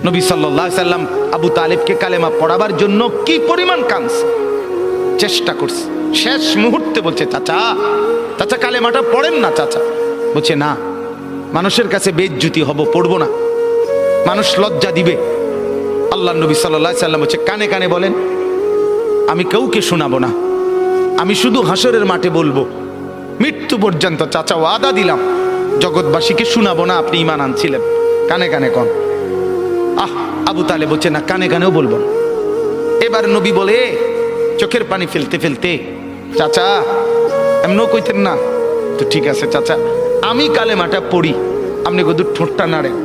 নবী সাল্লাল্লাহু আলাইহি সাল্লাম আবু তালেবকে কালেমা পড়াবার জন্য কি পরিমাণ কাঁদছে, চেষ্টা করছে। শেষ মুহূর্তে বলছে, চাচা চাচা কালেমাটা পড়েন না চাচা। বলছে না, মানুষের কাছে বেইজ্জতি হব, পড়বো না, মানুষ লজ্জা দিবে। আল্লাহ নবী সাল্লাল্লাহু আলাইহি সাল্লাম বলছে, কানে কানে বলেন, আমি কাউকে শোনাবো না, আমি শুধু হাসরের মাঠে বলবো, মৃত্যু পর্যন্ত চাচা ওয়াদা দিলাম জগৎবাসীকে শোনাবো না আপনি ঈমান আনছিলেন, কানে কানে কন। আবু তালেব বলছে না, কানে কানেও বলবো না। এবার নবী বলে চোখের পানি ফেলতে ফেলতে, চাচা এমনও কইতেন না তো, ঠিক আছে চাচা আমি কালেমাটা পড়ি, আপনি শুধু ঠোঁটটা নাড়েন,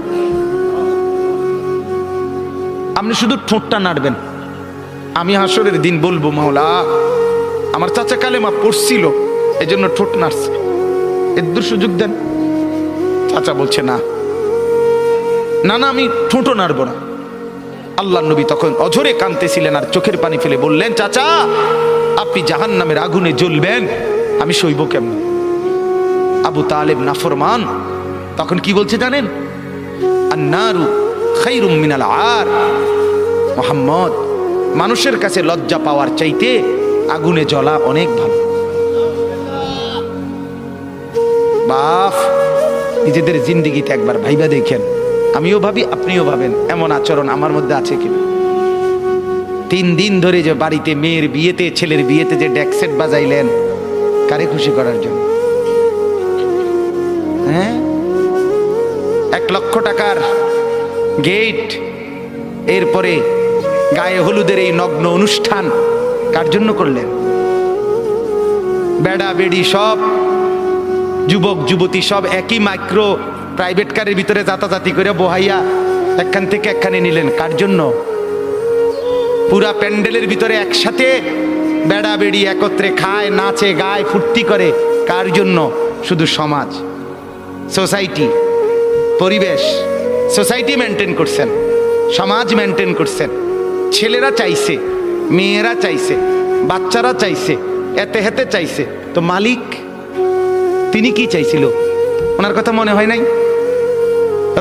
আপনি শুধু ঠোঁটটা নাড়বেন, আমি হাসরের দিন বলবো মাওলা আমার চাচা কালেমা পড়ছিল এই জন্য ঠোঁট নাড়ছে, এর সুযোগ দেন। চাচা বলছে না না না, আমি ঠোঁটও নাড়বো না। আল্লাহ নবী তখন অঝরে কাঁদতেছিলেন আর চোখের পানি ফেলে বললেন, চাচা আপনি জাহান্নামের আগুনে জ্বলবেন, আমি সইব কেমন? আবু তালেব নাফরমান তখন কি বলছে জানেন? আন্নারু খায়রুম মিনাল আর। মুহাম্মদ, মানুষের কাছে লজ্জা পাওয়ার চাইতে আগুনে জ্বলা অনেক ভালো। বাপ, নিজেদের জিন্দেগিতে একবার ভাইবা দেখেন, আমিও ভাবি আপনিও ভাবেন এমন আচরণ আমার মধ্যে আছে কিনা। 3 দিন ধরে যে বাড়িতে মেয়ের বিয়েতে ছেলের বিয়েতে যে ডেকসেট বাজাইলেন, কারে খুশি করার জন্য? হ্যাঁ, 1 লক্ষ টাকার গেট, এরপরে গায়ে হলুদের এই নগ্ন অনুষ্ঠান কার জন্য করলেন? বেড়া বেড়ি সব যুবক যুবতী সব একই মাইক্রো প্রাইভেট কারের ভিতরে যাতাযাতি করে বহাইয়া একখান থেকে একখানে নিলেন, কার জন্য? পুরা প্যান্ডেলের ভিতরে একসাথে বেড়া বেড়ি একত্রে খায়, নাচে, গায়, ফুর্তি করে, কার জন্য? শুধু সমাজ, সোসাইটি, পরিবেশ, সোসাইটি মেনটেন করছেন, সমাজ মেনটেন করছেন। ছেলেরা চাইছে, মেয়েরা চাইছে, বাচ্চারা চাইছে, এতে হেতে চাইছে, তো মালিক তিনি কি চাইছিল? ওনার কথা মনে হয় নাই?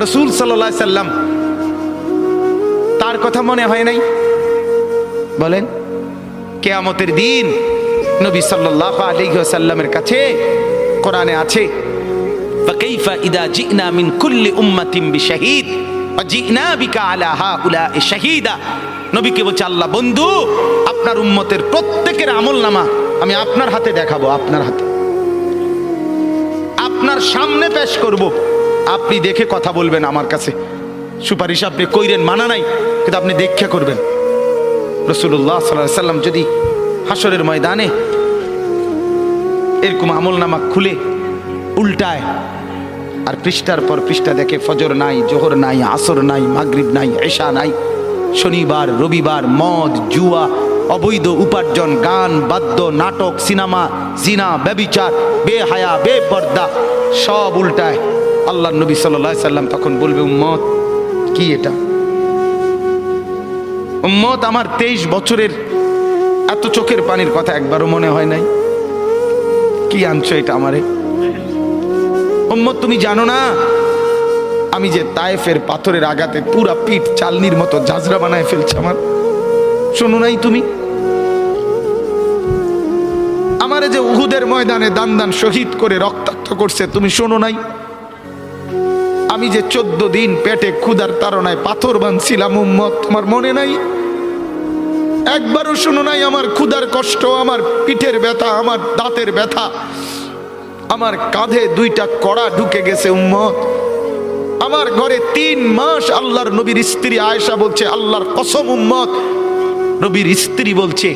রাসূল সাল্লাল্লাহু আলাইহি সাল্লাম তার কথা মনে হয় নাই? বলেন, কিয়ামতের দিন নবী সাল্লাল্লাহু আলাইহি ওয়াসাল্লামের কাছে কোরআনে আছে, ফাকাইফা ইদা জিনা মিন কুল্লি উম্মাতিন বিশাহিদ ওয়া জিনা বিকা আলা হাউলা'i শাহীদা। নবীকে বলছে আল্লাহ, বন্ধু আপনার উম্মতের প্রত্যেকের আমলনামা আমি আপনার হাতে দেখাবো, আপনার হাতে, আপনার সামনে পেশ করব, আপনি দেখে কথা বলবেন। আমার কাছে সুপারিশ আপনি কইরেন, মানা নাই, কিন্তু আপনি দেখে করবেন। রাসূলুল্লাহ সাল্লাল্লাহু আলাইহি সাল্লাম যদি হাসরের ময়দানে এরকম আমলনামা খুলে উল্টায় আর পৃষ্ঠার পর পৃষ্ঠা দেখে ফজর নাই, জোহর নাই, আসর নাই, মাগরিব নাই, এশা নাই, শনিবার রবিবার, মদ জুয়া, অবৈধ উপার্জন, গান বাদ্য, নাটক, সিনেমা, জিনা, ব্যভিচার, বেহায়া, বেপর্দা সব উল্টায়। আল্লাহ নবী সাল্লাল্লাহু আলাইহি সাল্লাম তখন বলবে, উম্মত কি এটা? উম্মত আমার 23 বছরের এত চোখের পানির কথা একবারও মনে হয় নাই? কি আনছো এটা আমারে? উম্মত তুমি জানো না আমি যে তায়েফের পাথরের আঘাতে পুরা পিঠ চালনির মতো ঝাঁঝরা বানায় ফেলছে আমার? শোনো নাই তুমি? আমারে যে উহুদের ময়দানে দান দান শহীদ করে রক্তাক্ত করছে, তুমি শোনো নাই? আমি যে 14 দিন পেটে ক্ষুধার তাড়নায় পাথর বাঁধছিলাম, উম্মত তোমার মনে নাই? একবারও শোনো নাই আমার ক্ষুধার কষ্ট, আমার পিঠের ব্যথা, আমার দাঁতের ব্যথা, আমার কাঁধে 2টা কড়া ঢুকে গেছে? উম্মত, আমার ঘরে 3 মাস আল্লাহর নবীর স্ত্রী আয়েশা বলছে, আল্লাহর কসম উম্মত, নবীর স্ত্রী বলছে